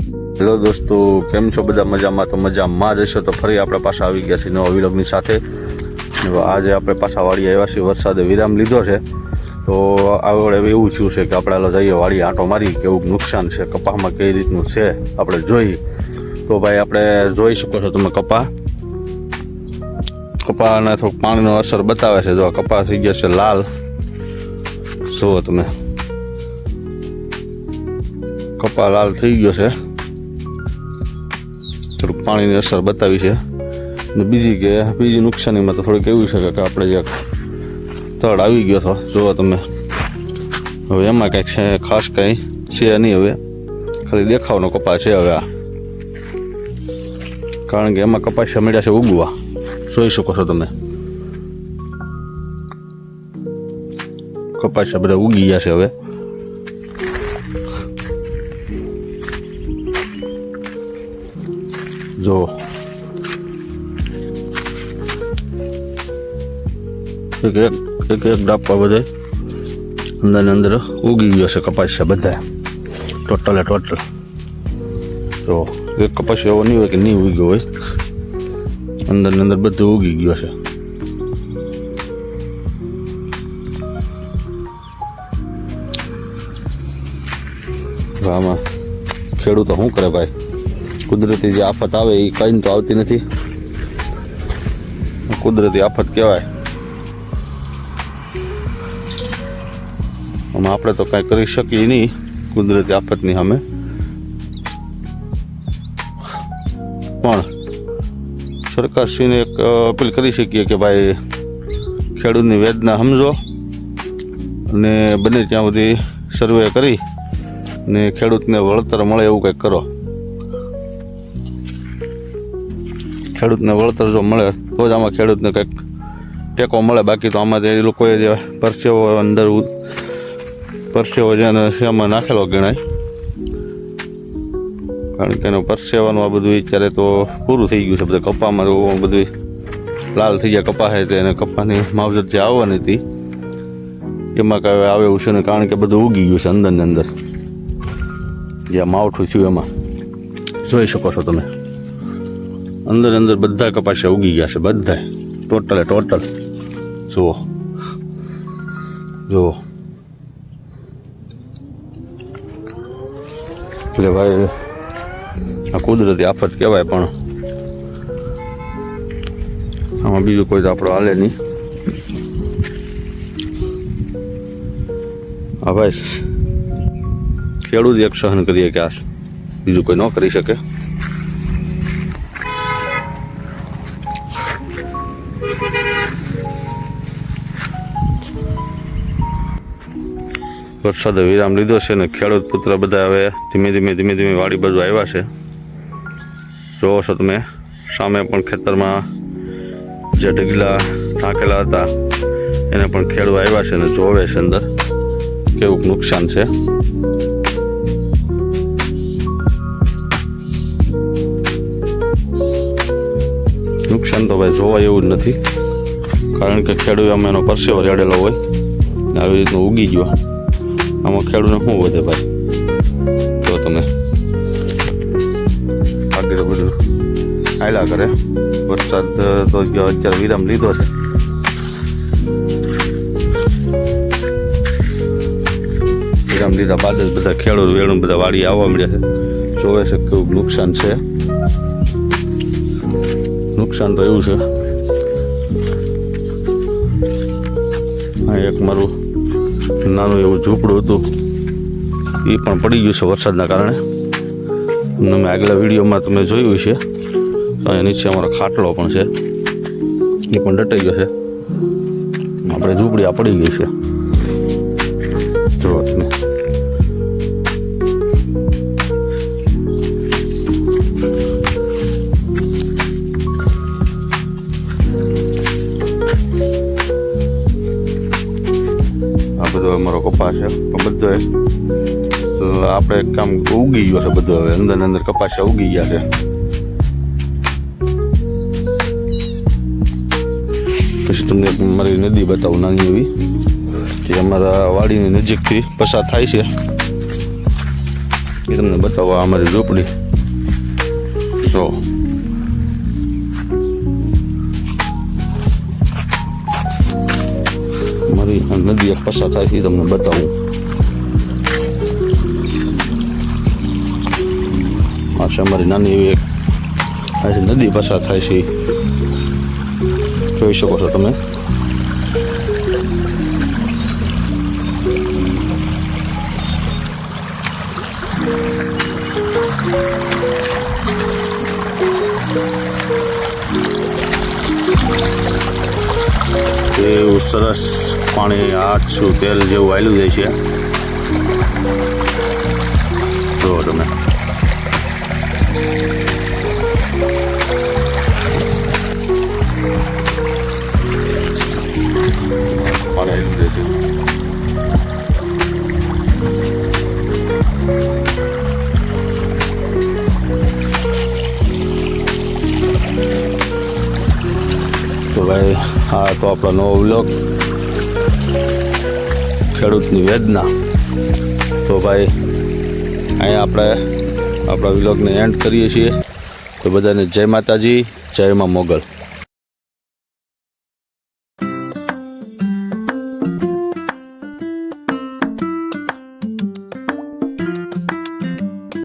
Hello દોસ્તો, કેમ છો બધા? મજામાં? તો મજામાં જ હશો. તો ફરી આપણે પાછા આવી ગયા છીએ નવા વિલોગની સાથે. આજે આપણે પાછા વાડી આવ્યા છીએ. વરસાદે વિરામ લીધો છે, તો આગળ એવું થયું છે કે આપણે જઈએ વાડી આંટો મારી, કેવું નુકસાન છે કપાસમાં, કઈ રીતનું છે આપણે જોઈ. તો ભાઈ આપણે જોઈ શકો છો તમે કપાસને થોડુંક પાણીનો અસર બતાવે છે. જો કપાસ થઈ ગયો છે લાલ, જુઓ તમે, કપાસ લાલ થઈ ગયો છે, થોડુંક પાણીની અસર બતાવી છે. અને બીજી નુકસાનીમાં તો થોડીક એવું છે કે આપણે જે તળ આવી ગયો હતો, જુઓ તમે. હવે એમાં કંઈક છે ખાસ કંઈ છે નહીં, હવે ખાલી દેખાવનો કપાસ છે. હવે આ કારણ કે એમાં કપાસિયા મળ્યા છે ઉગવા, જોઈ શકો છો તમે. કપાસિયા બધા ઉગી ગયા છે. હવે જો એક ડાપા બધા અંદર ઉગી ગયો છે કપાસિયા બધા, ટોટલ. તો એક કપાસિયા એવો નહીં હોય કે નહીં ઉગ્યો હોય, અંદર બધું ઉગી ગયો છે. આમાં ખેડૂતો શું કરે ભાઈ? કુદરતી જે આફત આવે એ કંઈ તો આવતી નથી. કુદરતી આફત કહેવાય. આમાં આપણે તો કાંઈ કરી શકીએ નહીં કુદરતી આફતની સામે, પણ સરકારશ્રીને એક અપીલ કરી શકીએ કે ભાઈ ખેડૂતની વેદના સમજો અને બને ત્યાં સુધી સર્વે કરી ને ખેડૂતને વળતર મળે એવું કંઈક કરો. ખેડૂતને વળતર જો મળે તો જ આમાં ખેડૂતને કંઈક ટેકો મળે. બાકી તો આમાં એ લોકોએ જે પરસેવો જેને એમાં નાખેલો ગણાય, કારણ કે એનો પરસેવાનું આ બધું અત્યારે તો પૂરું થઈ ગયું છે. બધા કપામાં બધું લાલ થઈ ગયા કપાસ છે, એને કપાસની માવજત જે આવવાની હતી એમાં કાંઈ આવે એવું છે ને, કારણ કે બધું ઉગી ગયું છે અંદર જે માવઠું થયું એમાં. જોઈ શકો છો તમે, અંદર બધા કપાસિયા ઉગી ગયા છે, બધા ટોટલ. જુઓ એટલે ભાઈ આ કુદરતી આફત કહેવાય, પણ આમાં બીજું કોઈ તો આપણો હાલે નહીં. હા ભાઈ, ખેડૂત એક સહન કરીએ કે આ બીજું કોઈ ન કરી શકે. વરસાદે વિરામ લીધો છે ને ખેડૂત પુત્ર બધા હવે ધીમે ધીમે વાડી બાજુ આવ્યા છે. જોવો છો તમે, સામે પણ ખેતરમાં જે ઢગલા નાખેલા હતા એને પણ ખેડૂત આવ્યા છે ને જોવે છે અંદર કેવું નુકસાન છે. નુકસાન તો ભાઈ જોવા એવું જ નથી, કારણ કે ખેડૂત અમે એનો પરસેવો રેડેલો હોય ને આવી રીતનું ઉગી ગયો. આમાં ખેડૂતને શું વધે ભાઈ? જો તમે આગળ બધું હાલ્યા કરે. વરસાદ તો અત્યારે વિરામ લીધો છે. વિરામ લીધા બાદ જ બધા ખેડૂત વેણું બધા વાડી આવવા મળ્યા છે. જોવે છે કેવું નુકસાન છે. નુકસાન તો એવું છે, એક મારું નાનું એવું ઝૂંપડું હતું એ પણ પડી ગયું છે વરસાદના કારણે. તમે આગલા વિડીયોમાં તમે જોયું છે, તો અહીંયા નીચે અમારો ખાટલો પણ છે, એ પણ દટાઈ ગયો છે. આપણે ઝૂંપડી આ પડી ગઈ છે. જો તમે બધો અમારો કપાસ છે, બધો આપણે કામ ઉગી ગયો છે બધો. હવે અંદર કપાસિયા ઉગી ગયા છે. પછી તમને મારી નદી બતાવું, નાની એવી, કે અમારા વાડીની નજીકથી પસાર થાય છે. એ તમને બતાવવા અમારી ઝૂંપડી તો મારી નદી એક પસાર થાય છે તમને બતાવું. આ છે અમારી નાની એવી એક અહીંથી નદી પસાર થાય છે, જોઈ શકો છો તમે. એવું સરસ પાણી આછું તેલ જેવું આવેલું જાય છે, જુઓ તમે. પાણી આવેલું જાય છે. તો ભાઈ આ તો આપણો નવો વ્લોગ ખેડૂતની વેદના. તો ભાઈ અહીંયા આપણે આપણા વ્લોગને એન્ડ કરીએ છીએ. તો બધાને જય માતાજી, જય મા મોગલ.